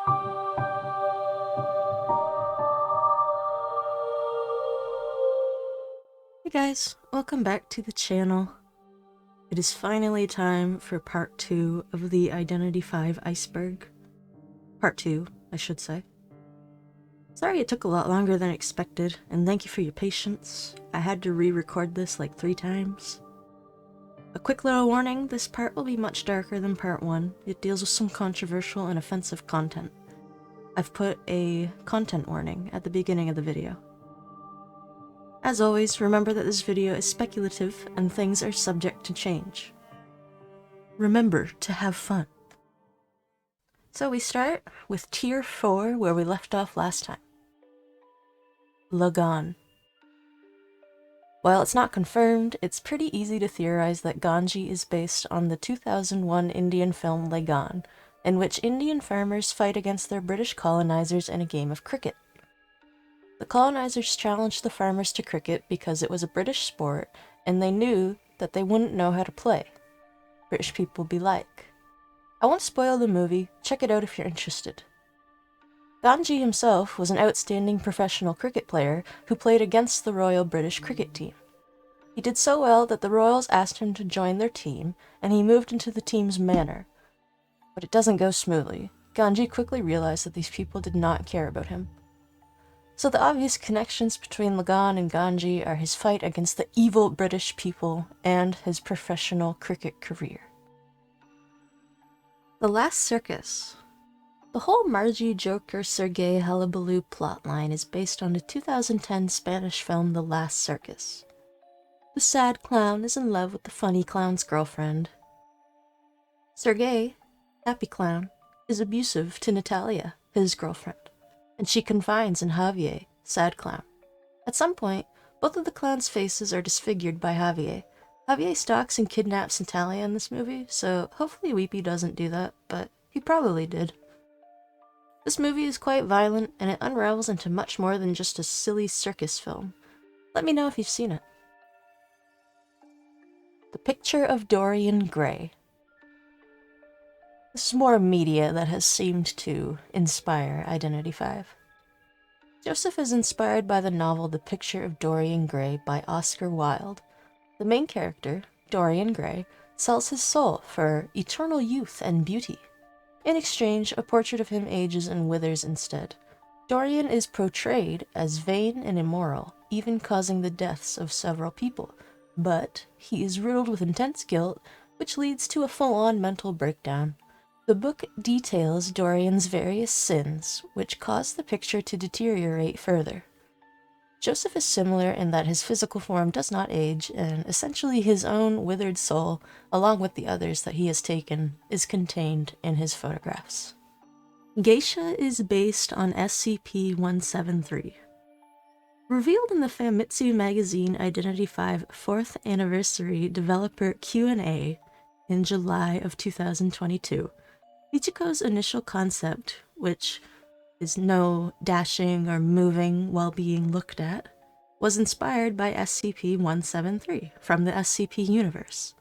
Hey guys, welcome back to the channel. It is finally time for part 2 of the Identity V Iceberg. Part 2, I should say. Sorry it took a lot longer than expected, and thank you for your patience. I had to re-record this like 3 times. A quick little warning, this part will be much darker than part 1. It deals with some controversial and offensive content. I've put a content warning at the beginning of the video. As always, remember that this video is speculative and things are subject to change. Remember to have fun. So we start with Tier 4 where we left off last time. Lagan. While it's not confirmed, it's pretty easy to theorize that Ganji is based on the 2001 Indian film Lagan, in which Indian farmers fight against their British colonizers in a game of cricket. The colonizers challenged the farmers to cricket because it was a British sport and they knew that they wouldn't know how to play. British people be like. I won't spoil the movie, check it out if you're interested. Ganji himself was an outstanding professional cricket player who played against the Royal British cricket team. He did so well that the Royals asked him to join their team and he moved into the team's Manor. But it doesn't go smoothly. Ganji quickly realized that these people did not care about him. So the obvious connections between Lagan and Ganji are his fight against the evil British people and his professional cricket career. The Last Circus. The whole Margie Joker Sergei Hullabaloo plotline is based on the 2010 Spanish film The Last Circus. The sad clown is in love with the funny clown's girlfriend. Sergei, happy clown, is abusive to Natalia, his girlfriend, and she confides in Heyyy, sad clown. At some point, both of the clowns' faces are disfigured by Heyyy. Heyyy stalks and kidnaps Natalia in this movie, so hopefully Weepy doesn't do that, but he probably did. This movie is quite violent, and it unravels into much more than just a silly circus film. Let me know if you've seen it. The Picture of Dorian Gray. This is more media that has seemed to inspire Identity V. Joseph is inspired by the novel The Picture of Dorian Gray by Oscar Wilde. The main character, Dorian Gray, sells his soul for eternal youth and beauty. In exchange, a portrait of him ages and withers instead. Dorian is portrayed as vain and immoral, even causing the deaths of several people, but he is riddled with intense guilt, which leads to a full-on mental breakdown. The book details Dorian's various sins, which cause the picture to deteriorate further. Joseph is similar in that his physical form does not age, and essentially his own withered soul, along with the others that he has taken, is contained in his photographs. Geisha is based on SCP-173. Revealed in the Famitsu magazine Identity V 4th Anniversary Developer Q&A in July of 2022, Ichiko's initial concept, which is no dashing or moving while being looked at, was inspired by SCP-173 from the SCP universe.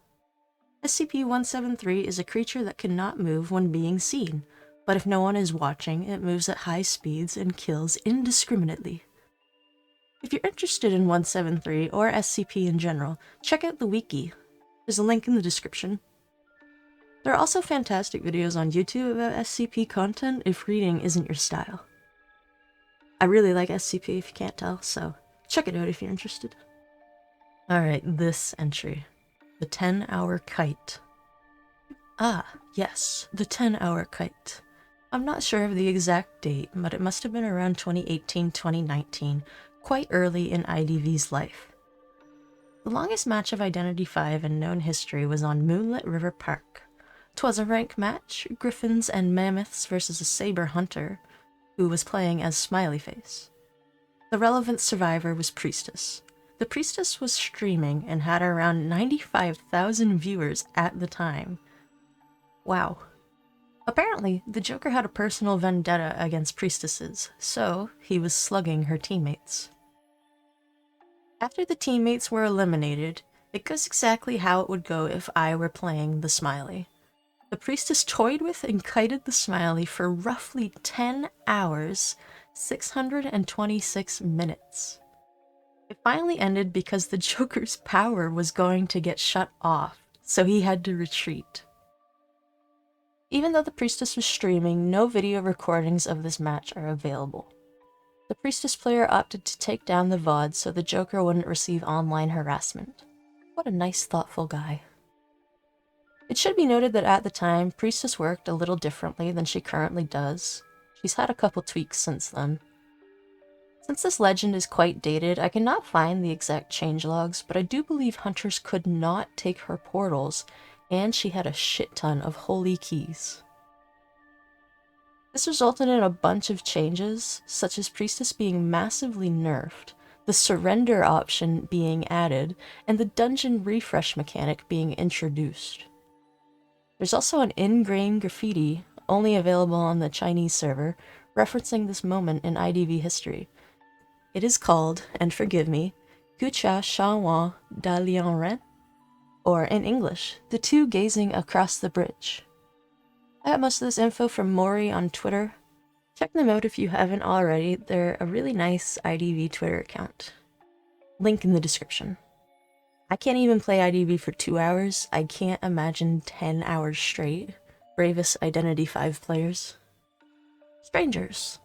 SCP-173 is a creature that cannot move when being seen, but if no one is watching, it moves at high speeds and kills indiscriminately. If you're interested in 173 or SCP in general, check out the wiki. There's a link in the description. There are also fantastic videos on YouTube about SCP content if reading isn't your style. I really like SCP if you can't tell, so check it out if you're interested. Alright, this entry. The 10-hour kite. Ah, yes, the 10-hour kite. I'm not sure of the exact date, but it must have been around 2018-2019, quite early in IDV's life. The longest match of Identity V in known history was on Moonlit River Park. 'Twas a rank match, griffins and mammoths versus a saber hunter, who was playing as Smileyface. The relevant survivor was Priestess. The Priestess was streaming and had around 95,000 viewers at the time. Wow. Apparently, the Joker had a personal vendetta against priestesses, so he was slugging her teammates. After the teammates were eliminated, it goes exactly how it would go if I were playing the Smiley. The priestess toyed with and kited the smiley for roughly 10 hours, 626 minutes. It finally ended because the Joker's power was going to get shut off, so he had to retreat. Even though the priestess was streaming, no video recordings of this match are available. The priestess player opted to take down the VOD so the Joker wouldn't receive online harassment. What a nice, thoughtful guy. It should be noted that at the time, Priestess worked a little differently than she currently does. She's had a couple tweaks since then. Since this legend is quite dated, I cannot find the exact changelogs, but I do believe hunters could not take her portals, and she had a shit ton of holy keys. This resulted in a bunch of changes, such as Priestess being massively nerfed, the surrender option being added, and the dungeon refresh mechanic being introduced. There's also an in-game graffiti, only available on the Chinese server, referencing this moment in IDV history. It is called, and forgive me, Kucha Shawan Da Lian Ren, or in English, the two gazing across the bridge. I got most of this info from Mori on Twitter. Check them out if you haven't already, they're a really nice IDV Twitter account. Link in the description. I can't even play IDV for 2 hours. I can't imagine 10 hours straight. Bravest Identity V players. Strangers.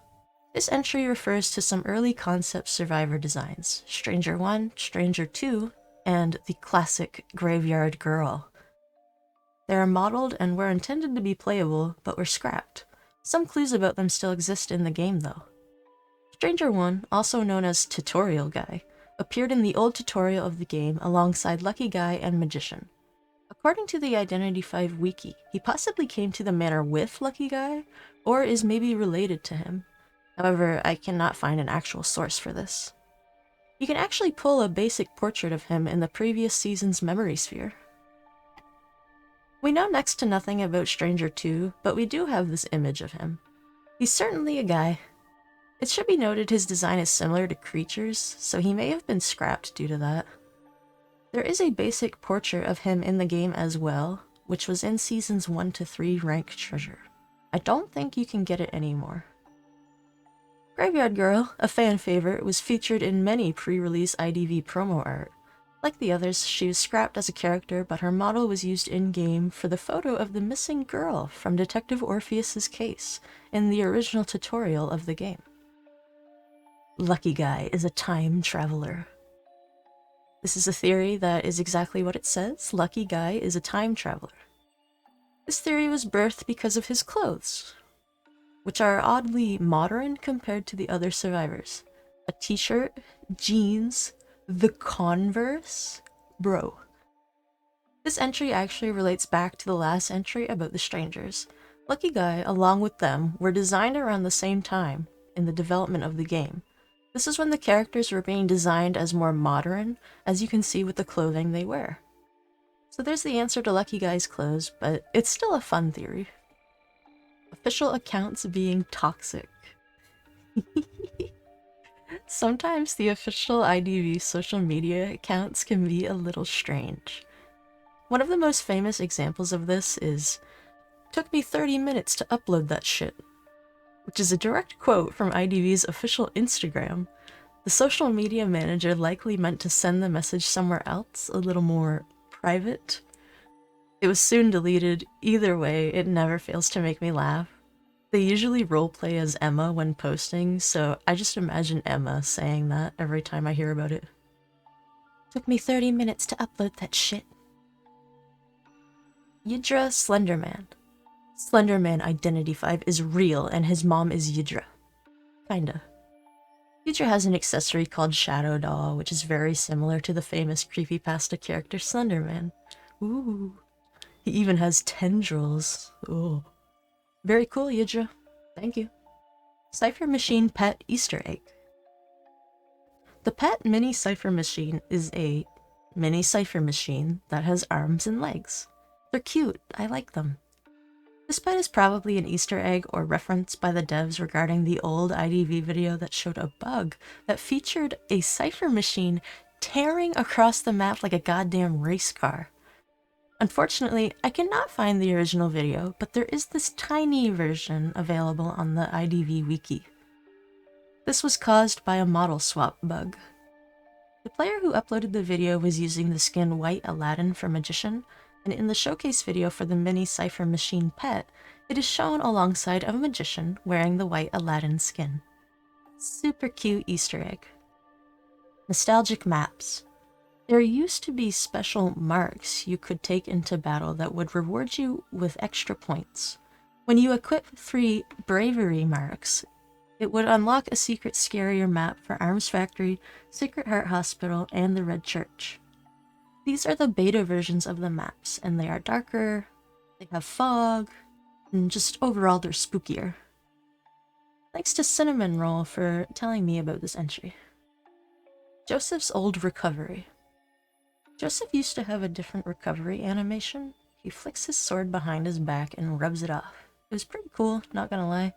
This entry refers to some early concept survivor designs. Stranger 1, Stranger 2, and the classic Graveyard Girl. They are modeled and were intended to be playable, but were scrapped. Some clues about them still exist in the game though. Stranger 1, also known as Tutorial Guy, appeared in the old tutorial of the game alongside Lucky Guy and Magician. According to the Identity V wiki, he possibly came to the manor with Lucky Guy, or is maybe related to him. However, I cannot find an actual source for this. You can actually pull a basic portrait of him in the previous season's memory sphere. We know next to nothing about Stranger 2, but we do have this image of him. He's certainly a guy. It should be noted his design is similar to creatures, so he may have been scrapped due to that. There is a basic portrait of him in the game as well, which was in Seasons 1 to 3 rank treasure. I don't think you can get it anymore. Graveyard Girl, a fan favorite, was featured in many pre-release IDV promo art. Like the others, she was scrapped as a character, but her model was used in-game for the photo of the missing girl from Detective Orpheus's case in the original tutorial of the game. Lucky Guy is a time traveler. This is a theory that is exactly what it says. Lucky Guy is a time traveler. This theory was birthed because of his clothes, which are oddly modern compared to the other survivors. A t-shirt, jeans, the Converse? Bro. This entry actually relates back to the last entry about the strangers. Lucky Guy, along with them, were designed around the same time in the development of the game. This is when the characters were being designed as more modern, as you can see with the clothing they wear. So there's the answer to Lucky Guy's clothes, but it's still a fun theory. Official accounts being toxic. Sometimes the official IDV social media accounts can be a little strange. One of the most famous examples of this is, "Took me 30 minutes to upload that shit," which is a direct quote from IDV's official Instagram. The social media manager likely meant to send the message somewhere else, a little more private. It was soon deleted. Either way, it never fails to make me laugh. They usually roleplay as Emma when posting, so I just imagine Emma saying that every time I hear about it. "Took me 30 minutes to upload that shit." Yidra Slenderman. Slenderman Identity V is real and his mom is Yidra. Kinda. Yidra has an accessory called Shadow Doll, which is very similar to the famous creepypasta character Slenderman. Ooh. He even has tendrils. Ooh. Very cool, Yidra. Thank you. Cipher Machine Pet Easter Egg. The pet mini cipher machine is a mini cipher machine that has arms and legs. They're cute. I like them. This pet is probably an Easter egg or reference by the devs regarding the old IDV video that showed a bug that featured a cipher machine tearing across the map like a goddamn race car. Unfortunately, I cannot find the original video, but there is this tiny version available on the IDV wiki. This was caused by a model swap bug. The player who uploaded the video was using the skin White Aladdin for Magician, and in the showcase video for the mini Cypher Machine pet, it is shown alongside a magician wearing the White Aladdin skin. Super cute Easter egg. Nostalgic maps. There used to be special marks you could take into battle that would reward you with extra points. When you equip 3 bravery marks, it would unlock a secret scarier map for Arms Factory, Sacred Heart Hospital, and the Red Church. These are the beta versions of the maps, and they are darker, they have fog, and just overall they're spookier. Thanks to Cinnamon Roll for telling me about this entry. Joseph's old recovery. Joseph used to have a different recovery animation. He flicks his sword behind his back and rubs it off. It was pretty cool, not gonna lie.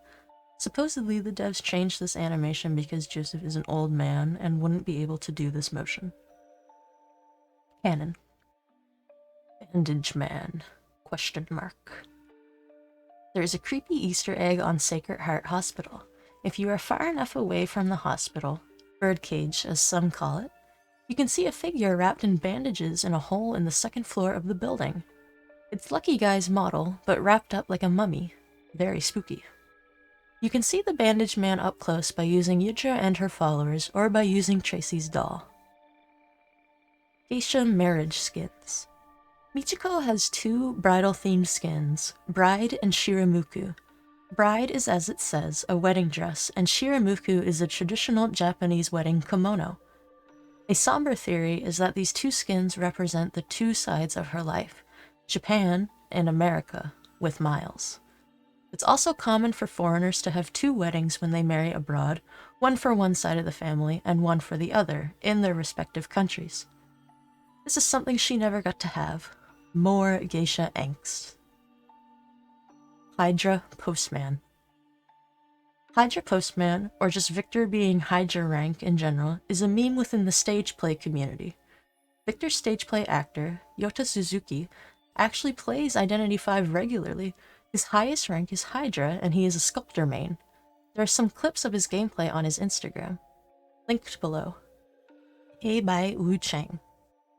Supposedly, the devs changed this animation because Joseph is an old man and wouldn't be able to do this motion. Canon. Bandage Man? Question mark. There is a creepy Easter egg on Sacred Heart Hospital. If you are far enough away from the hospital, birdcage as some call it, you can see a figure wrapped in bandages in a hole in the second floor of the building. It's Lucky Guy's model, but wrapped up like a mummy. Very spooky. You can see the Bandage Man up close by using Yudra and her followers, or by using Tracy's doll. Geisha marriage skins. Michiko has 2 bridal-themed skins, Bride and Shiramuku. Bride is, as it says, a wedding dress, and Shiramuku is a traditional Japanese wedding kimono. A somber theory is that these 2 skins represent the 2 sides of her life, Japan and America, with Miles. It's also common for foreigners to have 2 weddings when they marry abroad, one for one side of the family and one for the other, in their respective countries. This is something she never got to have. More geisha angst. Hydra Postman. Hydra Postman, or just Victor being Hydra rank in general, is a meme within the stage play community. Victor's stage play actor, Yota Suzuki, actually plays Identity V regularly. His highest rank is Hydra, and he is a sculptor main. There are some clips of his gameplay on his Instagram. Linked below. Heyyy Wu Chang.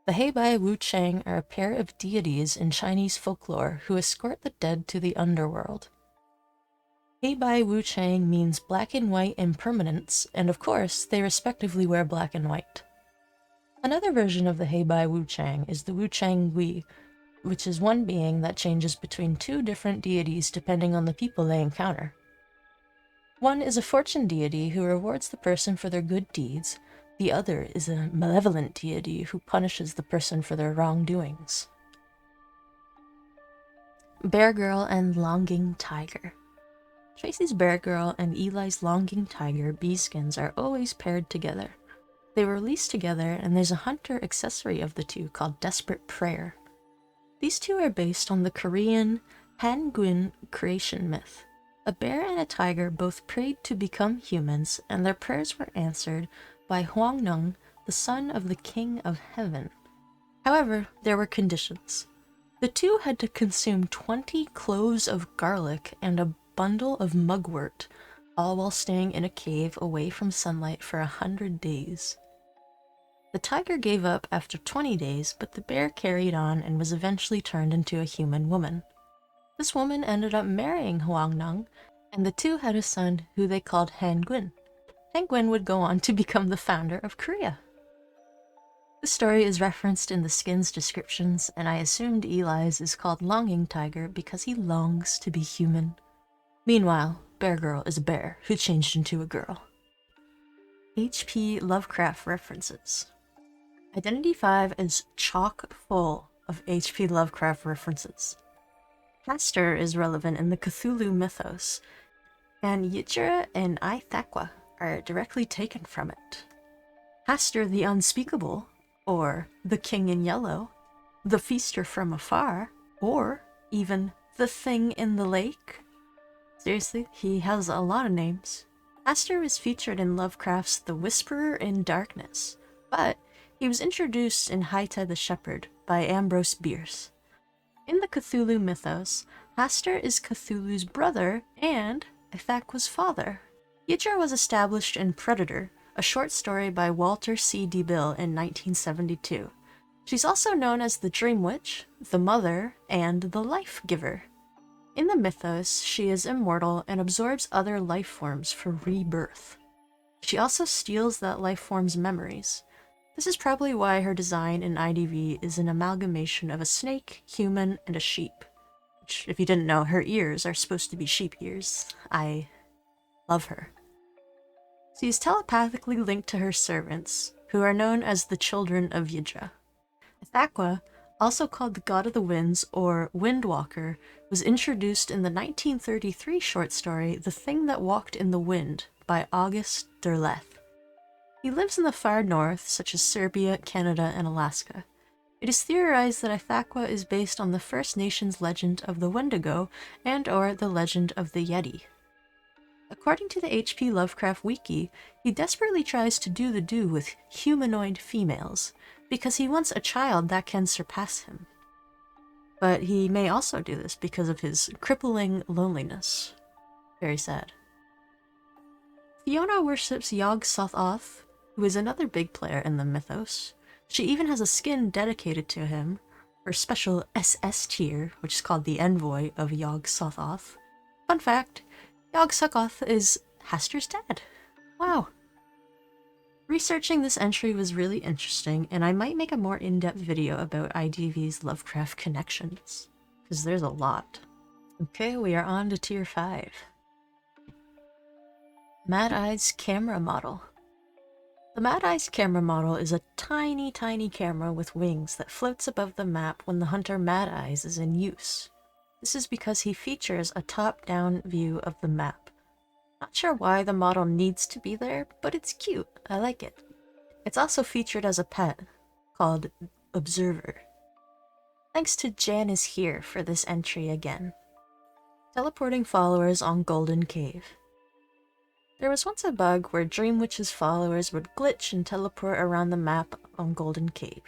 The Heyyy Wu Chang are a pair of deities in Chinese folklore who escort the dead to the underworld. Heyyy Wu Chang means black and white impermanence, and of course, they respectively wear black and white. Another version of the Heyyy Wu Chang is the Wu Chang Gui, which is one being that changes between 2 different deities depending on the people they encounter. One is a fortune deity who rewards the person for their good deeds. The other is a malevolent deity who punishes the person for their wrongdoings. Bear Girl and Longing Tiger. Tracy's Bear Girl and Eli's Longing Tiger bee skins are always paired together. They were released together, and there's a hunter accessory of the 2 called Desperate Prayer. These 2 are based on the Korean Hangul creation myth. A bear and a tiger both prayed to become humans, and their prayers were answered by Hwangnung, the son of the King of Heaven. However, there were conditions. The 2 had to consume 20 cloves of garlic and a bundle of mugwort, all while staying in a cave away from sunlight for 100 days. The tiger gave up after 20 days, but the bear carried on and was eventually turned into a human woman. This woman ended up marrying Hwangnung, and the 2 had a son who they called Hangul. Hangul would go on to become the founder of Korea. The story is referenced in the skin's descriptions, and I assumed Eli's is called Longing Tiger because he longs to be human. Meanwhile, Bear Girl is a bear who changed into a girl. H.P. Lovecraft references. Identity V is chock full of H.P. Lovecraft references. Castor is relevant in the Cthulhu mythos, and Yitra and Ithaqua are directly taken from it. Castor the Unspeakable, or the King in Yellow, the Feaster from Afar, or even the Thing in the Lake. Seriously, he has a lot of names. Castor was featured in Lovecraft's The Whisperer in Darkness, but he was introduced in Heyyy the Shepherd by Ambrose Bierce. In the Cthulhu mythos, Hastur is Cthulhu's brother and Ithaqwa's father. Hydra was established in Predator, a short story by Walter C. DeBill in 1972. She's also known as the Dream Witch, the Mother, and the Life Giver. In the mythos, she is immortal and absorbs other life forms for rebirth. She also steals that life form's memories. This is probably why her design in IDV is an amalgamation of a snake, human, and a sheep. Which, if you didn't know, her ears are supposed to be sheep ears. I love her. She is telepathically linked to her servants, who are known as the Children of Yidra. Ithaqwa, also called the God of the Winds or Windwalker, was introduced in the 1933 short story The Thing That Walked in the Wind by August Derleth. He lives in the far north, such as Serbia, Canada, and Alaska. It is theorized that Ithaqwa is based on the First Nations legend of the Wendigo and/or the legend of the Yeti. According to the H.P. Lovecraft wiki, he desperately tries to do the do with humanoid females, because he wants a child that can surpass him. But he may also do this because of his crippling loneliness. Very sad. Fiona worships Yog-Sothoth, who is another big player in the mythos. She even has a skin dedicated to him, her special SS tier, which is called the Envoy of Yog-Sothoth. Fun fact, Yog-Sothoth is Hastur's dad. Wow. Researching this entry was really interesting, and I might make a more in-depth video about IDV's Lovecraft connections, because there's a lot. Okay, we are on to Tier 5. Mad Eye's camera model. The Mad Eye's camera model is a tiny camera with wings that floats above the map when the hunter Mad Eyes is in use. This is because he features a top-down view of the map. Not sure why the model needs to be there, but it's cute. I like it. It's also featured as a pet, called Observer. Thanks to Jan is here for this entry again. Teleporting followers on Golden Cave. There was once a bug where Dream Witch's followers would glitch and teleport around the map on Golden Cave.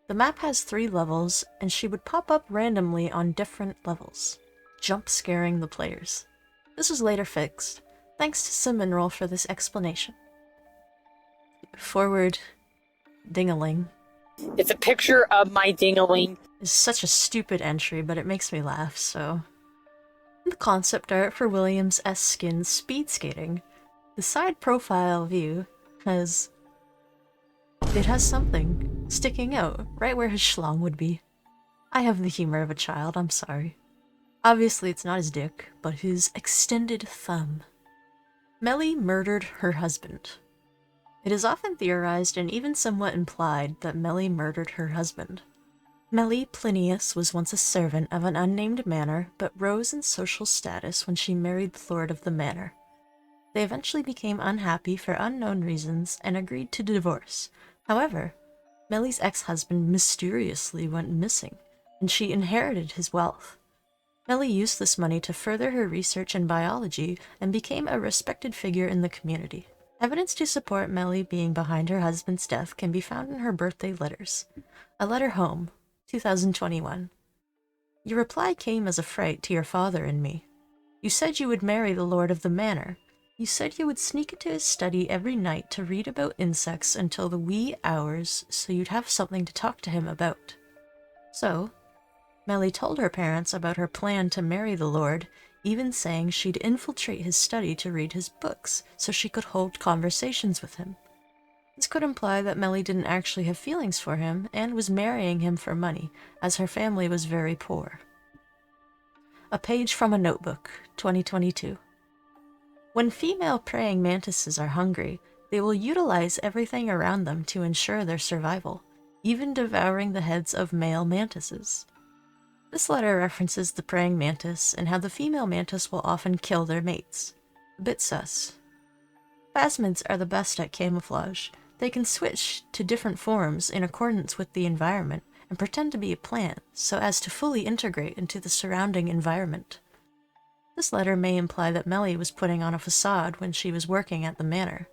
The map has 3 levels, and she would pop up randomly on different levels, jump scaring the players. This was later fixed. Thanks to Simonroll for this explanation. Forward Dingaling. It's a picture of my dingaling. Is such a stupid entry, but it makes me laugh, so... The concept art for William's S. Skin's Speed Skating, the side profile view has something sticking out right where his schlong would be. I have the humor of a child, I'm sorry. Obviously it's not his dick, but his extended thumb. Melly murdered her husband. It is often theorized and even somewhat implied that Melly murdered her husband. Melly Plinius was once a servant of an unnamed manor, but rose in social status when she married the lord of the manor. They eventually became unhappy for unknown reasons and agreed to divorce. However, Melly's ex-husband mysteriously went missing, and she inherited his wealth. Melly used this money to further her research in biology and became a respected figure in the community. Evidence to support Melly being behind her husband's death can be found in her birthday letters. A letter home, 2021. Your reply came as a fright to your father and me. You said you would marry the lord of the manor. You said you would sneak into his study every night to read about insects until the wee hours so you'd have something to talk to him about. So, Melly told her parents about her plan to marry the lord, even saying she'd infiltrate his study to read his books so she could hold conversations with him. This could imply that Melly didn't actually have feelings for him and was marrying him for money, as her family was very poor. A page from a notebook, 2022. When female praying mantises are hungry, they will utilize everything around them to ensure their survival, even devouring the heads of male mantises. This letter references the praying mantis and how the female mantis will often kill their mates. A bit sus. Phasmids are the best at camouflage. They can switch to different forms in accordance with the environment and pretend to be a plant so as to fully integrate into the surrounding environment. This letter may imply that Melly was putting on a facade when she was working at the manor.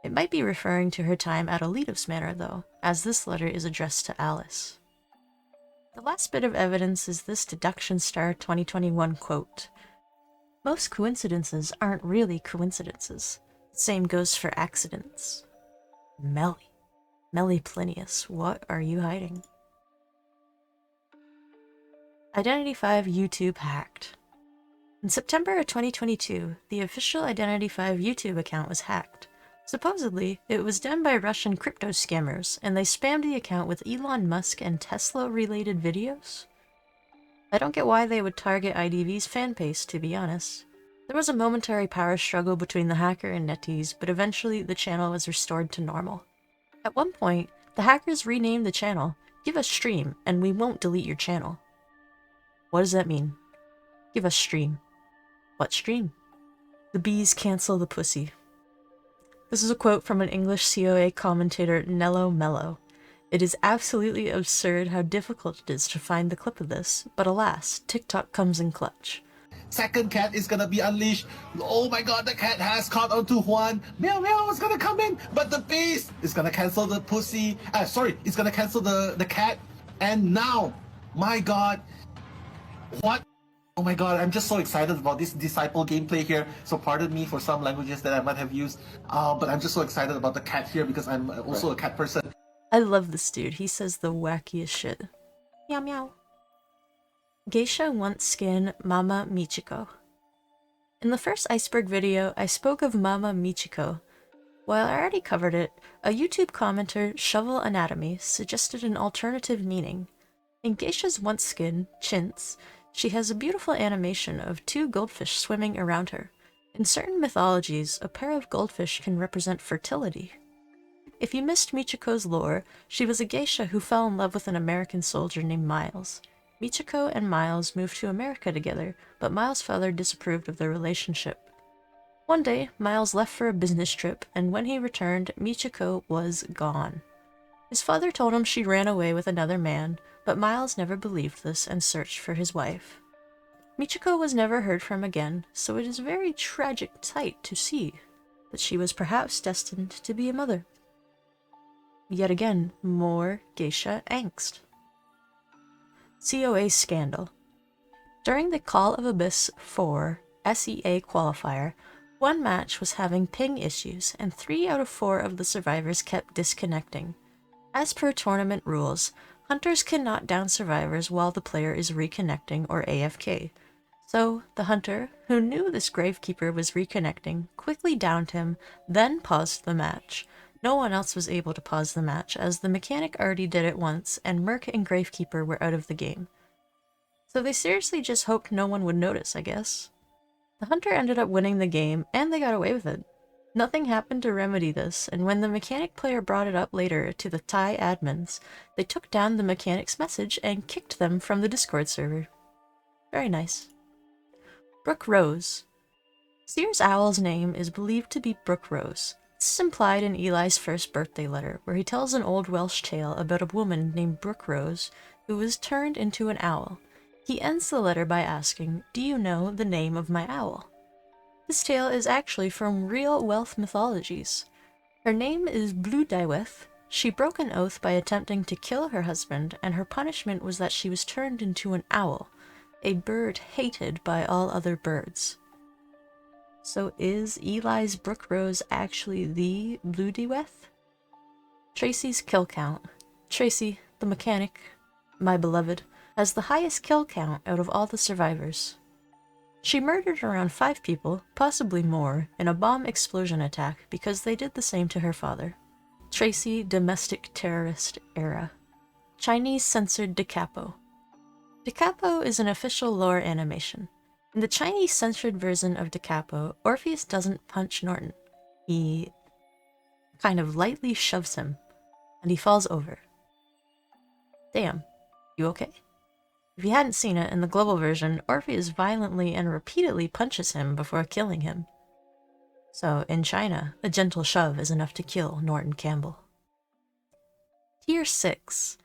It might be referring to her time at Alitos Manor though, as this letter is addressed to Alice. The last bit of evidence is this Deduction Star 2021 quote. Most coincidences aren't really coincidences. Same goes for accidents. Melly Plinius, what are you hiding? Identity V YouTube hacked. In September of 2022, the official Identity V YouTube account was hacked. Supposedly, it was done by Russian crypto scammers, and they spammed the account with Elon Musk and Tesla-related videos. I don't get why they would target IDV's fan base, to be honest. There was a momentary power struggle between the hacker and NetEase, but eventually the channel was restored to normal. At one point, the hackers renamed the channel, "Give us stream, and we won't delete your channel." What does that mean? Give us stream. What stream? The bees cancel the pussy. This is a quote from an English COA commentator, Nello Mello. It is absolutely absurd how difficult it is to find the clip of this, but alas, TikTok comes in clutch. Second cat is gonna be unleashed. Oh my god, the cat has caught onto Juan. Meow meow is gonna come in, but the beast is gonna cancel the pussy. It's gonna cancel the cat. And now, my god, what? Oh my god, I'm just so excited about this Disciple gameplay here. So pardon me for some languages that I might have used, but I'm just so excited about the cat here because I'm also a cat person. I love this dude. He says the wackiest shit. Meow meow. Geisha wants skin Mama Michiko. In the first Iceberg video, I spoke of Mama Michiko. While I already covered it, a YouTube commenter, Shovel Anatomy, suggested an alternative meaning. In Geisha's once skin, Chintz, she has a beautiful animation of two goldfish swimming around her. In certain mythologies, a pair of goldfish can represent fertility. If you missed Michiko's lore, she was a geisha who fell in love with an American soldier named Miles. Michiko and Miles moved to America together, but Miles' father disapproved of their relationship. One day, Miles left for a business trip, and when he returned, Michiko was gone. His father told him she ran away with another man, but Miles never believed this and searched for his wife. Michiko was never heard from again, so it is a very tragic sight to see that she was perhaps destined to be a mother. Yet again, more geisha angst. COA scandal. During the Call of Abyss 4 SEA qualifier, one match was having ping issues, and 3 out of 4 of the survivors kept disconnecting. As per tournament rules, hunters cannot down survivors while the player is reconnecting or AFK. So, the hunter, who knew this Gravekeeper was reconnecting, quickly downed him, then paused the match. No one else was able to pause the match, as the mechanic already did it once, and Merc and Gravekeeper were out of the game. So they seriously just hoped no one would notice, I guess. The hunter ended up winning the game, and they got away with it. Nothing happened to remedy this, and when the mechanic player brought it up later to the Thai admins, they took down the mechanic's message and kicked them from the Discord server. Very nice. Brook Rose. Seer's owl's name is believed to be Brook Rose. This is implied in Eli's first birthday letter, where he tells an old Welsh tale about a woman named Brook Rose who was turned into an owl. He ends the letter by asking, "Do you know the name of my owl?" This tale is actually from real Welsh mythologies. Her name is Blwyddiweth. She broke an oath by attempting to kill her husband, and her punishment was that she was turned into an owl, a bird hated by all other birds. So is Eli's Brook Rose actually the Blwyddiweth? Tracy's kill count. Tracy, the mechanic, my beloved, has the highest kill count out of all the survivors. She murdered around 5 people, possibly more, in a bomb explosion attack because they did the same to her father. Tracy, domestic terrorist era. Chinese censored Da Capo. Da Capo is an official lore animation. In the Chinese censored version of Da Capo, Orpheus doesn't punch Norton. He kind of lightly shoves him, and he falls over. Damn, you okay? If you hadn't seen it, in the global version, Orpheus violently and repeatedly punches him before killing him. So, in China, a gentle shove is enough to kill Norton Campbell. Tier 6.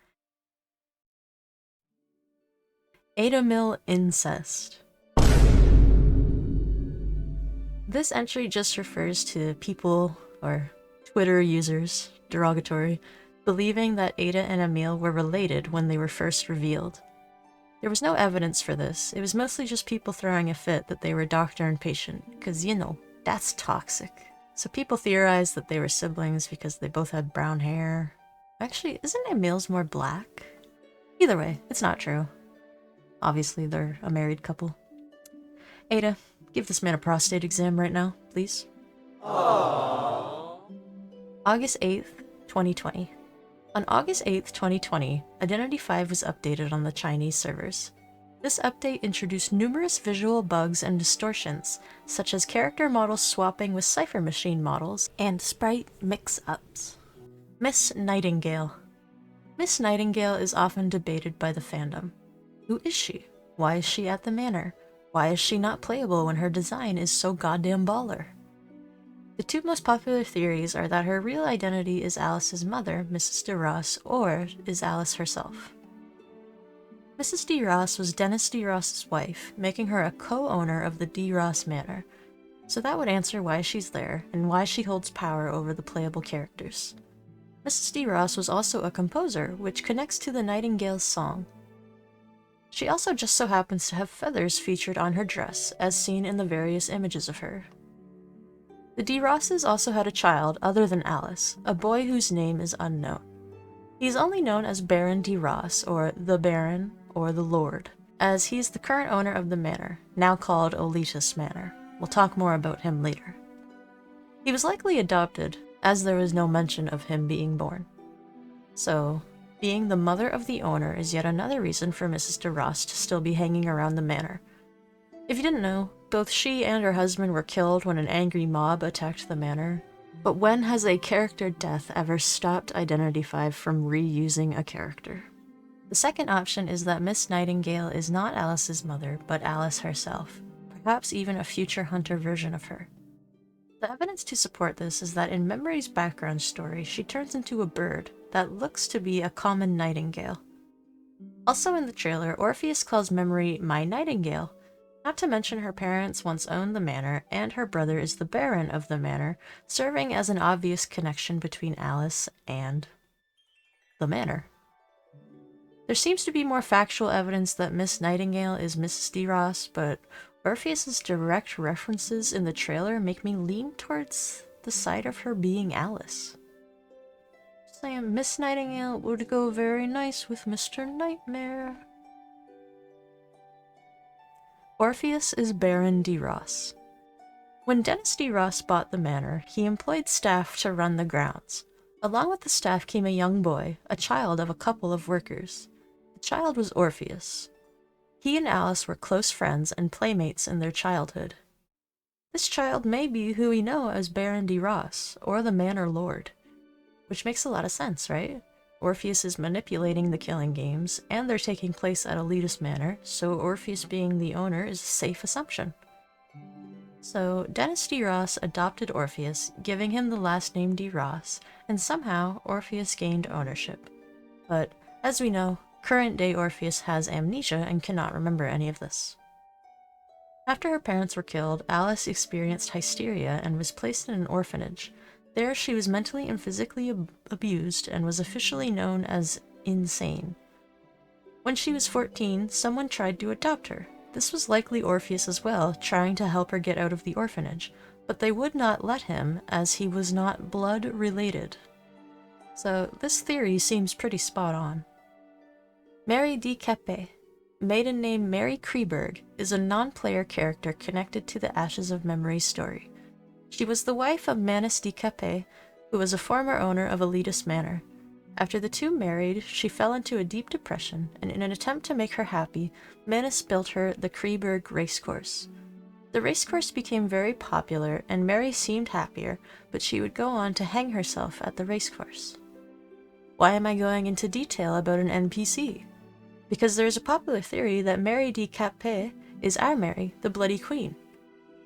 Adamil incest. This entry just refers to people, or Twitter users, derogatory, believing that Ada and Emil were related when they were first revealed. There was no evidence for this. It was mostly just people throwing a fit that they were doctor and patient, because, you know, that's toxic. So people theorized that they were siblings because they both had brown hair. Actually, isn't Emil's more black? Either way, it's not true. Obviously, they're a married couple. Ada, give this man a prostate exam right now, please. Aww. August 8th, 2020. On August 8th, 2020, Identity V was updated on the Chinese servers. This update introduced numerous visual bugs and distortions, such as character models swapping with Cypher Machine models, and sprite mix-ups. Miss Nightingale. Miss Nightingale is often debated by the fandom. Who is she? Why is she at the Manor? Why is she not playable when her design is so goddamn baller? The two most popular theories are that her real identity is Alice's mother, Mrs. de Ross, or is Alice herself. Mrs. de Ross was Dennis de Ross's wife, making her a co-owner of the de Ross Manor, so that would answer why she's there and why she holds power over the playable characters. Mrs. de Ross was also a composer, which connects to the Nightingale's song. She also just so happens to have feathers featured on her dress, as seen in the various images of her. The de Rosses also had a child other than Alice, a boy whose name is unknown. He is only known as Baron de Ross, or the Baron, or the Lord, as he is the current owner of the manor, now called Oletus Manor. We'll talk more about him later. He was likely adopted, as there was no mention of him being born. So, being the mother of the owner is yet another reason for Mrs. de Ross to still be hanging around the manor. If you didn't know, both she and her husband were killed when an angry mob attacked the manor. But when has a character death ever stopped Identity V from reusing a character? The second option is that Miss Nightingale is not Alice's mother, but Alice herself, perhaps even a future Hunter version of her. The evidence to support this is that in Memory's background story, she turns into a bird that looks to be a common nightingale. Also in the trailer, Orpheus calls Memory my Nightingale. Not to mention her parents once owned the manor, and her brother is the Baron of the manor, serving as an obvious connection between Alice and the manor. There seems to be more factual evidence that Miss Nightingale is Mrs. de Ross, but Orpheus's direct references in the trailer make me lean towards the side of her being Alice. Just saying, Miss Nightingale would go very nice with Mr. Nightmare. Orpheus is Baron de Ross. When Dennis de Ross bought the manor, he employed staff to run the grounds. Along with the staff came a young boy, a child of a couple of workers. The child was Orpheus. He and Alice were close friends and playmates in their childhood. This child may be who we know as Baron de Ross, or the Manor Lord. Which makes a lot of sense, right? Orpheus is manipulating the killing games, and they're taking place at Oletus Manor, so Orpheus being the owner is a safe assumption. So, Dennis de Ross adopted Orpheus, giving him the last name de Ross, and somehow Orpheus gained ownership. But, as we know, current-day Orpheus has amnesia and cannot remember any of this. After her parents were killed, Alice experienced hysteria and was placed in an orphanage. There she was mentally and physically abused and was officially known as insane. When she was 14, someone tried to adopt her. This was likely Orpheus as well, trying to help her get out of the orphanage, but they would not let him as he was not blood-related. So this theory seems pretty spot on. Mary de Capet, maiden name Mary Kreberg, is a non-player character connected to the Ashes of Memory story. She was the wife of Manus de Capet, who was a former owner of Oletus Manor. After the two married, she fell into a deep depression, and in an attempt to make her happy, Manus built her the Kreberg racecourse. The racecourse became very popular, and Mary seemed happier, but she would go on to hang herself at the racecourse. Why am I going into detail about an NPC? Because there is a popular theory that Mary de Capet is our Mary, the Bloody Queen.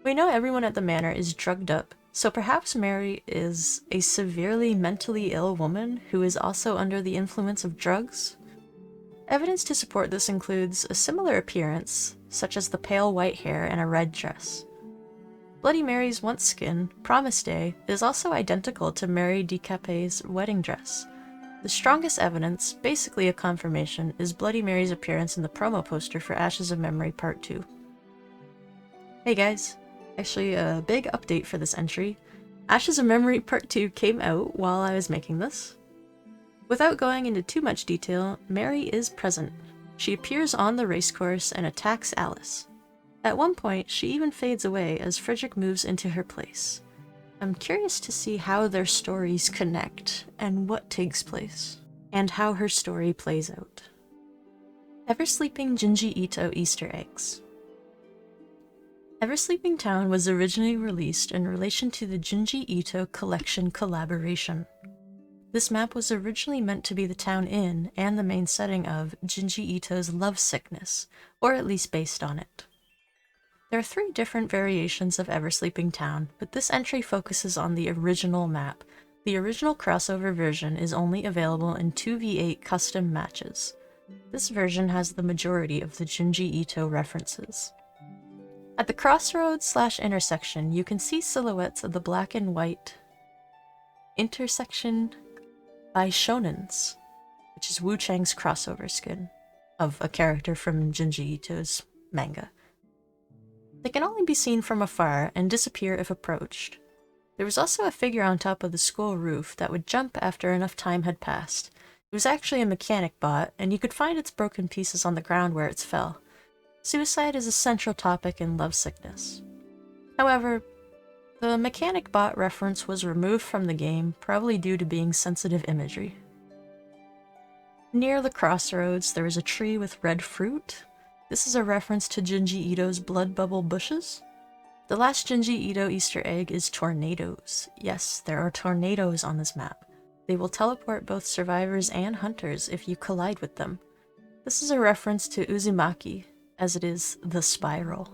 We know everyone at the manor is drugged up, so perhaps Mary is a severely mentally ill woman who is also under the influence of drugs? Evidence to support this includes a similar appearance, such as the pale white hair and a red dress. Bloody Mary's once skin, Promise Day, is also identical to Mary de Capet's wedding dress. The strongest evidence, basically a confirmation, is Bloody Mary's appearance in the promo poster for Ashes of Memory Part 2. Hey guys, actually a big update for this entry. Ashes of Memory Part 2 came out while I was making this. Without going into too much detail, Mary is present. She appears on the racecourse and attacks Alice. At one point, she even fades away as Frederick moves into her place. I'm curious to see how their stories connect, and what takes place, and how her story plays out. Ever-Sleeping Junji Ito Easter Eggs. Ever-Sleeping Town was originally released in relation to the Junji Ito Collection collaboration. This map was originally meant to be the town in, and the main setting of, Junji Ito's Love Sickness, or at least based on it. There are 3 different variations of Ever-Sleeping Town, but this entry focuses on the original map. The original crossover version is only available in 2v8 custom matches. This version has the majority of the Junji Ito references. At the crossroads/intersection, you can see silhouettes of the black and white intersection by Shonens, which is Wu Chang's crossover skin of a character from Junji Ito's manga. They can only be seen from afar and disappear if approached. There was also a figure on top of the school roof that would jump after enough time had passed. It was actually a mechanic bot, and you could find its broken pieces on the ground where it fell. Suicide is a central topic in Love Sickness. However, the mechanic bot reference was removed from the game, probably due to being sensitive imagery. Near the crossroads, there is a tree with red fruit. This is a reference to Junji Ito's Blood Bubble Bushes. The last Junji Ito Easter egg is tornadoes. Yes, there are tornadoes on this map. They will teleport both survivors and hunters if you collide with them. This is a reference to Uzumaki, as it is the spiral.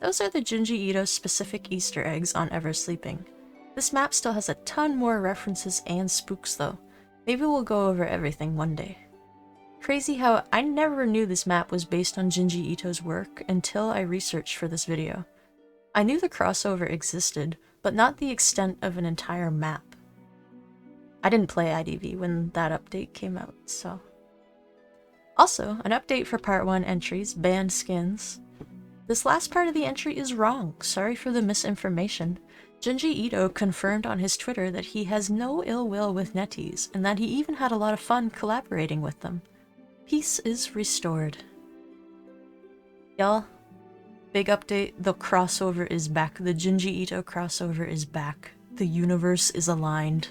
Those are the Junji Ito specific Easter eggs on Ever-Sleeping. This map still has a ton more references and spooks though. Maybe we'll go over everything one day. Crazy how I never knew this map was based on Junji Ito's work until I researched for this video. I knew the crossover existed, but not the extent of an entire map. I didn't play IDV when that update came out, so... Also, an update for Part 1 entries, banned skins. This last part of the entry is wrong, sorry for the misinformation. Junji Ito confirmed on his Twitter that he has no ill will with netties, and that he even had a lot of fun collaborating with them. Peace is restored. Y'all, big update, the crossover is back. The Junji Ito crossover is back. The universe is aligned.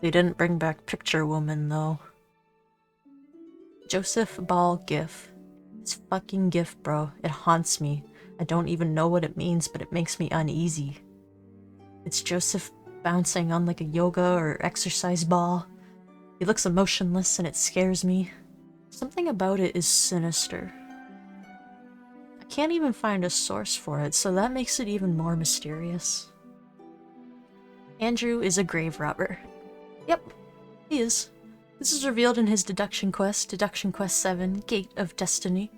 They didn't bring back Picture Woman, though. Joseph Ball GIF. It's fucking GIF, bro. It haunts me. I don't even know what it means, but it makes me uneasy. It's Joseph bouncing on like a yoga or exercise ball. He looks emotionless and it scares me. Something about it is sinister. I can't even find a source for it, so that makes it even more mysterious. Andrew is a grave robber. Yep, he is. This is revealed in his Deduction Quest 7, Gate of Destiny.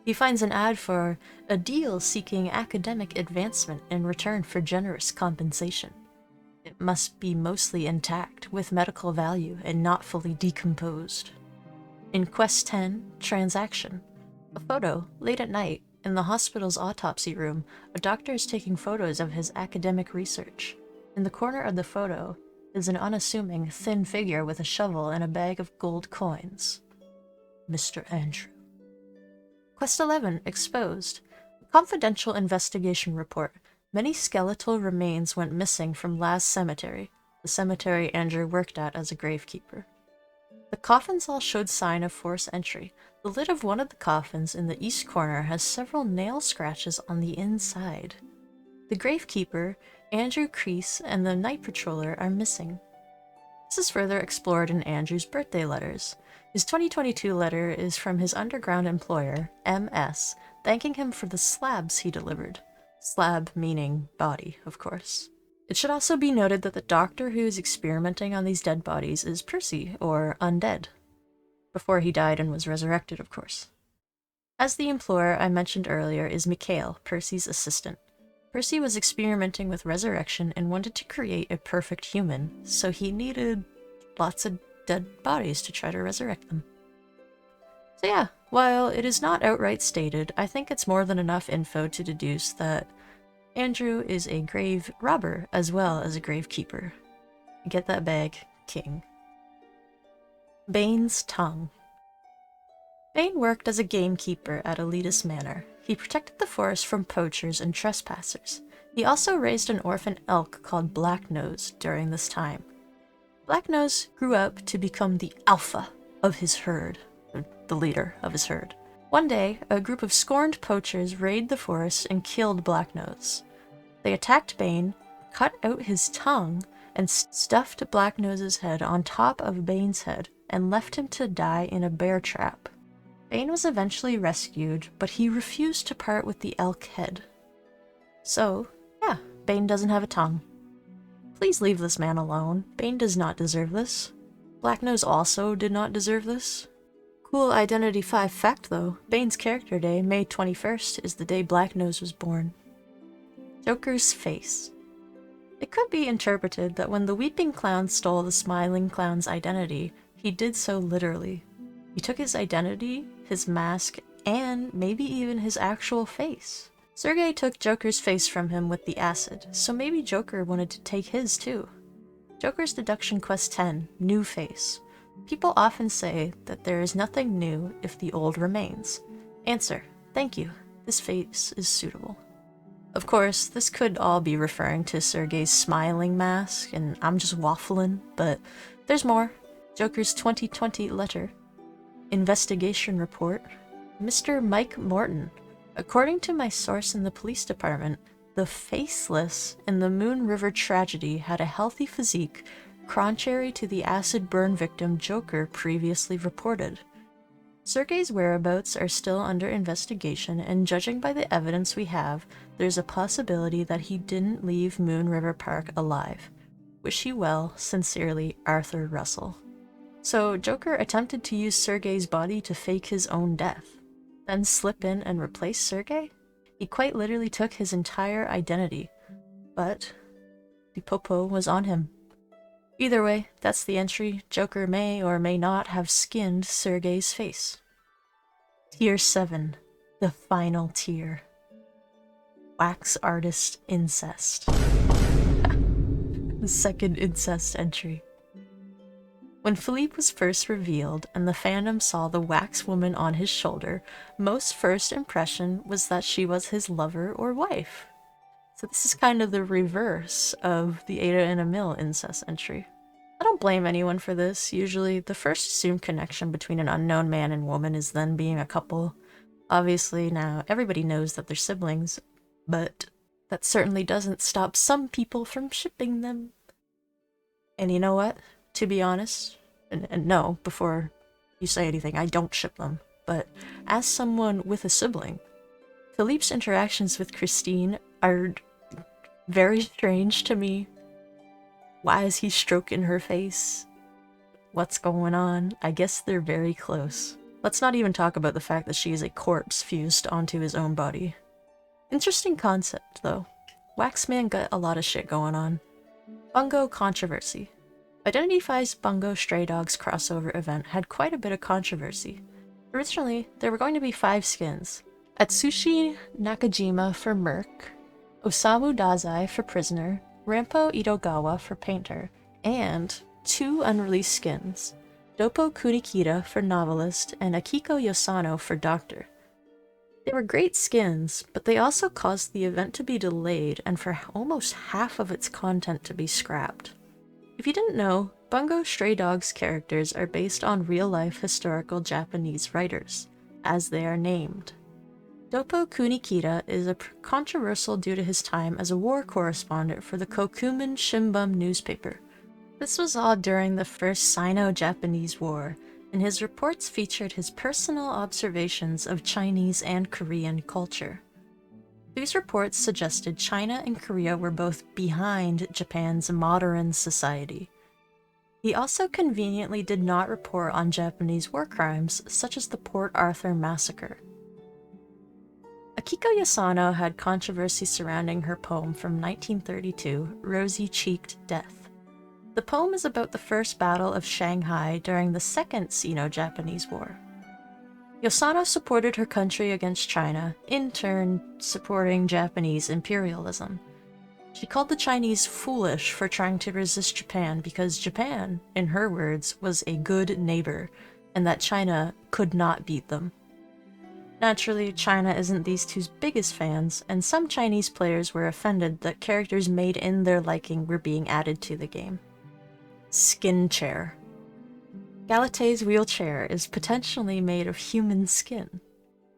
He finds an ad for a deal seeking academic advancement in return for generous compensation. It must be mostly intact, with medical value, and not fully decomposed. In Quest 10, Transaction, a photo, late at night, in the hospital's autopsy room, a doctor is taking photos of his academic research. In the corner of the photo is an unassuming, thin figure with a shovel and a bag of gold coins. Mr. Andrew. Quest 11, Exposed, a confidential investigation report. Many skeletal remains went missing from Last Cemetery, the cemetery Andrew worked at as a gravekeeper. The coffins all showed sign of forced entry. The lid of one of the coffins in the east corner has several nail scratches on the inside. The gravekeeper, Andrew Crease, and the night patroller are missing. This is further explored in Andrew's birthday letters. His 2022 letter is from his underground employer, MS, thanking him for the slabs he delivered. Slab meaning body, of course. It should also be noted that the doctor who is experimenting on these dead bodies is Percy, or Undead. Before he died and was resurrected, of course. As the Implorer I mentioned earlier is Mikhail, Percy's assistant. Percy was experimenting with resurrection and wanted to create a perfect human, so he needed lots of dead bodies to try to resurrect them. So yeah, while it is not outright stated, I think it's more than enough info to deduce that Andrew is a grave robber as well as a grave keeper. Get that bag, king. Bane's tongue. Bane worked as a gamekeeper at Elitist Manor. He protected the forest from poachers and trespassers. He also raised an orphan elk called Blacknose during this time. Blacknose grew up to become the alpha of his herd, the leader of his herd. One day, a group of scorned poachers raided the forest and killed Blacknose. They attacked Bane, cut out his tongue, and stuffed Blacknose's head on top of Bane's head and left him to die in a bear trap. Bane was eventually rescued, but he refused to part with the elk head. So, yeah, Bane doesn't have a tongue. Please leave this man alone. Bane does not deserve this. Blacknose also did not deserve this. Cool Identity V fact though, Bane's character day, May 21st, is the day Blacknose was born. Joker's face. It could be interpreted that when the weeping clown stole the smiling clown's identity, he did so literally. He took his identity, his mask, and maybe even his actual face. Sergei took Joker's face from him with the acid, so maybe Joker wanted to take his too. Joker's Deduction Quest 10, New Face. People often say that there is nothing new if the old remains. Answer: thank you, this face is suitable. Of course, this could all be referring to Sergei's smiling mask, and I'm just waffling, but there's more. Joker's 2020 letter. Investigation report. Mr. Mike Morton. According to my source in the police department, the faceless in the Moon River tragedy had a healthy physique, contrary to the acid burn victim Joker previously reported. Sergei's whereabouts are still under investigation, and judging by the evidence we have, there's a possibility that he didn't leave Moon River Park alive. Wish you well, sincerely, Arthur Russell. So Joker attempted to use Sergei's body to fake his own death, then slip in and replace Sergei? He quite literally took his entire identity, but the popo was on him. Either way, that's the entry. Joker may or may not have skinned Sergei's face. Tier 7. The final tier. Wax artist incest. The second incest entry. When Philippe was first revealed and the fandom saw the wax woman on his shoulder, most first impression was that she was his lover or wife. So this is kind of the reverse of the Ada and Emil incest entry. I don't blame anyone for this. Usually, the first assumed connection between an unknown man and woman is them being a couple. Obviously, now everybody knows that they're siblings, but that certainly doesn't stop some people from shipping them. And you know what? To be honest, and no, before you say anything, I don't ship them, but as someone with a sibling, Philippe's interactions with Christine are very strange to me. Why is he stroking her face? What's going on? I guess they're very close. Let's not even talk about the fact that she is a corpse fused onto his own body. Interesting concept, though. Waxman got a lot of shit going on. Bungo controversy. Identity V's Bungo Stray Dogs crossover event had quite a bit of controversy. Originally, there were going to be 5 skins. Atsushi Nakajima for Merc, Osamu Dazai for Prisoner, Rampo Itogawa for Painter, and 2 unreleased skins, Doppo Kunikita for Novelist and Akiko Yosano for Doctor. They were great skins, but they also caused the event to be delayed and for almost half of its content to be scrapped. If you didn't know, Bungo Stray Dogs characters are based on real-life historical Japanese writers, as they are named. Doppo Kunikita is controversial due to his time as a war correspondent for the Kokumen Shimbun newspaper. This was all during the First Sino-Japanese War, and his reports featured his personal observations of Chinese and Korean culture. These reports suggested China and Korea were both behind Japan's modern society. He also conveniently did not report on Japanese war crimes, such as the Port Arthur massacre. Akiko Yasano had controversy surrounding her poem from 1932, Rosy-Cheeked Death. The poem is about the First Battle of Shanghai during the Second Sino-Japanese War. Yosano supported her country against China, in turn supporting Japanese imperialism. She called the Chinese foolish for trying to resist Japan because Japan, in her words, was a good neighbor, and that China could not beat them. Naturally, China isn't these two's biggest fans, and some Chinese players were offended that characters made in their liking were being added to the game. Skin chair. Galate's wheelchair is potentially made of human skin.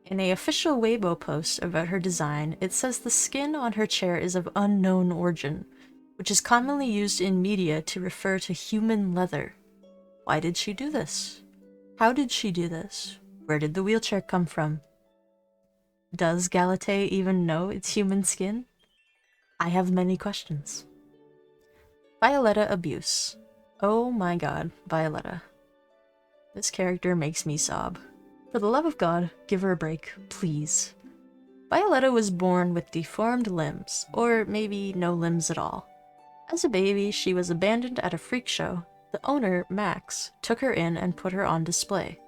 In an official Weibo post about her design, it says the skin on her chair is of unknown origin, which is commonly used in media to refer to human leather. Why did she do this? How did she do this? Where did the wheelchair come from? Does Galate even know it's human skin? I have many questions. Violetta abuse. Oh my god, Violetta. This character makes me sob. For the love of God, give her a break, please. Violetta was born with deformed limbs, or maybe no limbs at all. As a baby, she was abandoned at a freak show. The owner, Max, took her in and put her on display.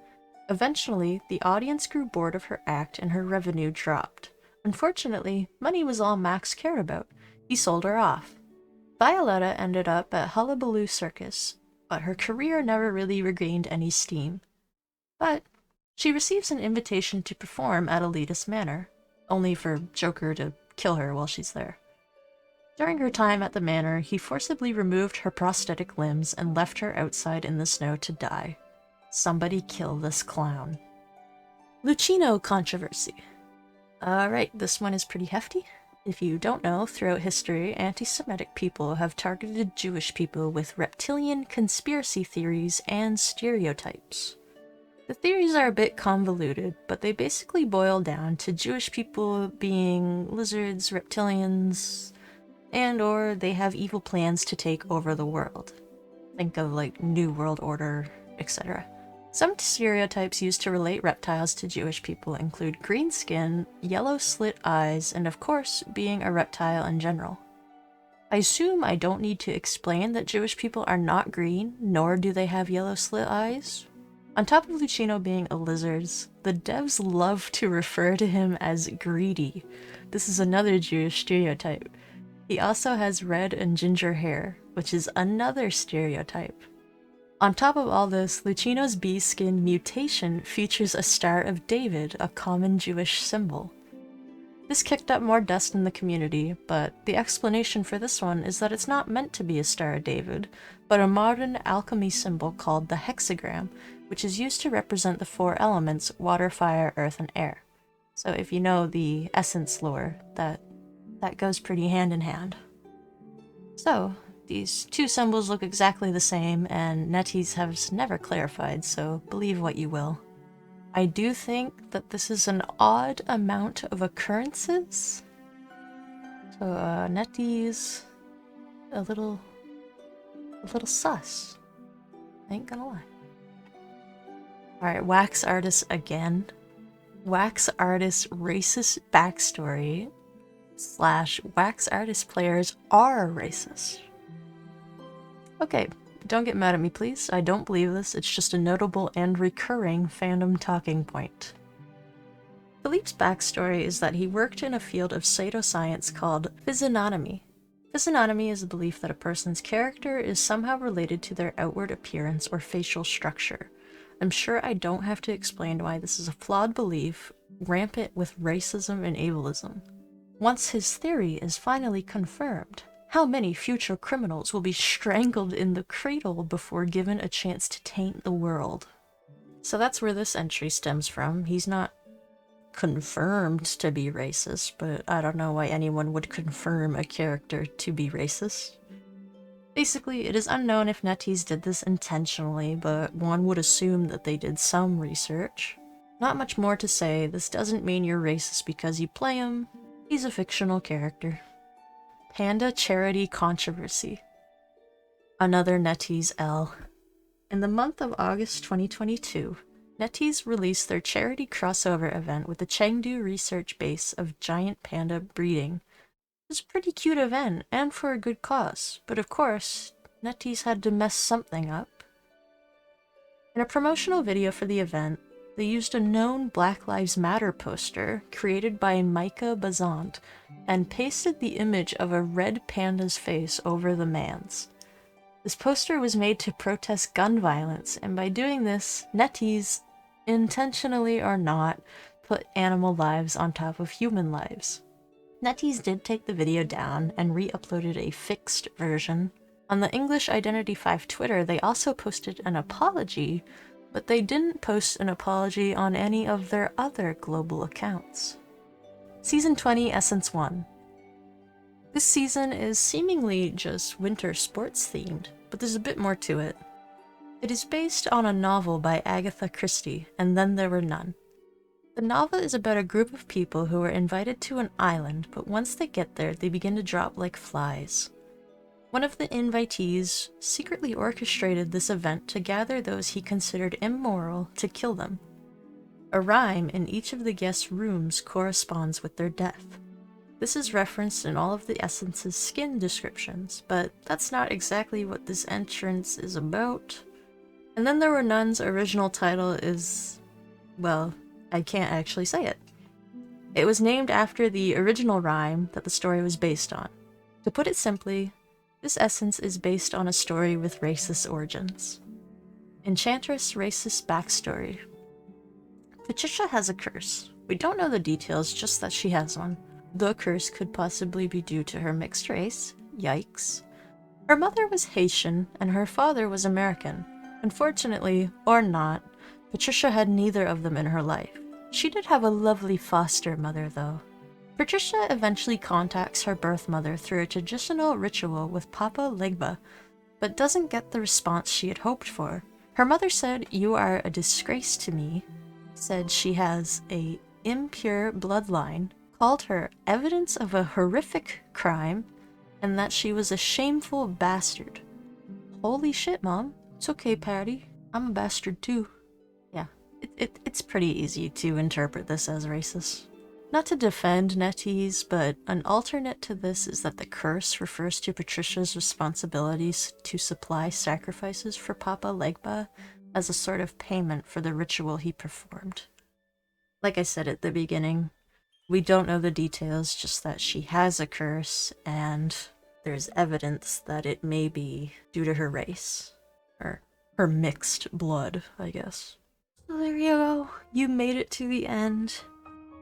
Eventually, the audience grew bored of her act and her revenue dropped. Unfortunately, money was all Max cared about. He sold her off. Violetta ended up at Hullabaloo Circus, but her career never really regained any steam. But she receives an invitation to perform at Elitist Manor, only for Joker to kill her while she's there. During her time at the manor, he forcibly removed her prosthetic limbs and left her outside in the snow to die. Somebody kill this clown. Lucino controversy. Alright, this one is pretty hefty. If you don't know, throughout history, anti-Semitic people have targeted Jewish people with reptilian conspiracy theories and stereotypes. The theories are a bit convoluted, but they basically boil down to Jewish people being lizards, reptilians, and/or they have evil plans to take over the world. Think of like New World Order, etc. Some stereotypes used to relate reptiles to Jewish people include green skin, yellow slit eyes, and of course, being a reptile in general. I assume I don't need to explain that Jewish people are not green, nor do they have yellow slit eyes. On top of Lucino being a lizard, the devs love to refer to him as greedy. This is another Jewish stereotype. He also has red and ginger hair, which is another stereotype. On top of all this, Lucino's bee skin mutation features a Star of David, a common Jewish symbol. This kicked up more dust in the community, but the explanation for this one is that it's not meant to be a Star of David, but a modern alchemy symbol called the hexagram, which is used to represent the four elements: water, fire, earth, and air. So if you know the essence lore, that goes pretty hand in hand. So, these two symbols look exactly the same, and NetEase has never clarified, so believe what you will. I do think that this is an odd amount of occurrences. So, NetEase, a little sus. I ain't gonna lie. Alright, wax artist again. Wax artist racist backstory / wax artist players are racist. Okay, don't get mad at me please, I don't believe this, it's just a notable and recurring fandom talking point. Philippe's backstory is that he worked in a field of pseudoscience called physiognomy. Physiognomy is the belief that a person's character is somehow related to their outward appearance or facial structure. I'm sure I don't have to explain why this is a flawed belief, rampant with racism and ableism. Once his theory is finally confirmed, how many future criminals will be strangled in the cradle before given a chance to taint the world? So that's where this entry stems from. He's not confirmed to be racist, but I don't know why anyone would confirm a character to be racist. Basically, it is unknown if NetEase did this intentionally, but one would assume that they did some research. Not much more to say, this doesn't mean you're racist because you play him. He's a fictional character. Panda Charity Controversy. Another NetEase L. In the month of August 2022, NetEase released their charity crossover event with the Chengdu research base of giant panda breeding. It was a pretty cute event, and for a good cause, but of course, NetEase had to mess something up. In a promotional video for the event, they used a known Black Lives Matter poster created by Micah Bazant and pasted the image of a red panda's face over the man's. This poster was made to protest gun violence, and by doing this, NetEase, intentionally or not, put animal lives on top of human lives. NetEase did take the video down and re-uploaded a fixed version. On the English Identity V Twitter, they also posted an apology, but they didn't post an apology on any of their other global accounts. Season 20, Essence 1. This season is seemingly just winter sports themed, but there's a bit more to it. It is based on a novel by Agatha Christie, And Then There Were None. The novel is about a group of people who are invited to an island, but once they get there, they begin to drop like flies. One of the invitees secretly orchestrated this event to gather those he considered immoral to kill them. A rhyme in each of the guests' rooms corresponds with their death. This is referenced in all of the Essence's skin descriptions, but that's not exactly what this entrance is about. And Then There Were None's original title is, well, I can't actually say it. It was named after the original rhyme that the story was based on. To put it simply, this essence is based on a story with racist origins. Enchantress racist backstory. Patricia has a curse. We don't know the details, just that she has one. The curse could possibly be due to her mixed race. Yikes. Her mother was Haitian and her father was American. Unfortunately, or not, Patricia had neither of them in her life. She did have a lovely foster mother, though. Patricia eventually contacts her birth mother through a traditional ritual with Papa Legba, but doesn't get the response she had hoped for. Her mother said, "You are a disgrace to me," said she has a impure bloodline, called her evidence of a horrific crime, and that she was a shameful bastard. Holy shit, Mom. It's okay, Patty. I'm a bastard too. Yeah, it's pretty easy to interpret this as racist. Not to defend NetEase, but an alternate to this is that the curse refers to Patricia's responsibilities to supply sacrifices for Papa Legba as a sort of payment for the ritual he performed. Like I said at the beginning, we don't know the details, just that she has a curse, and there's evidence that it may be due to her race. Or her mixed blood, I guess. So there you go. You made it to the end.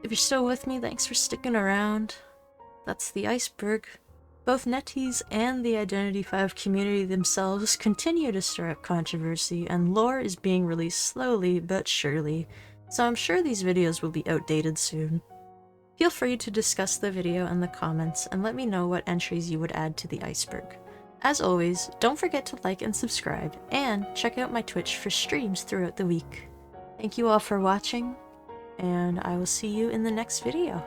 If you're still with me, thanks for sticking around. That's the iceberg. Both NetEase and the Identity V community themselves continue to stir up controversy, and lore is being released slowly but surely, so I'm sure these videos will be outdated soon. Feel free to discuss the video in the comments and let me know what entries you would add to the iceberg. As always, don't forget to like and subscribe, and check out my Twitch for streams throughout the week. Thank you all for watching, and I will see you in the next video.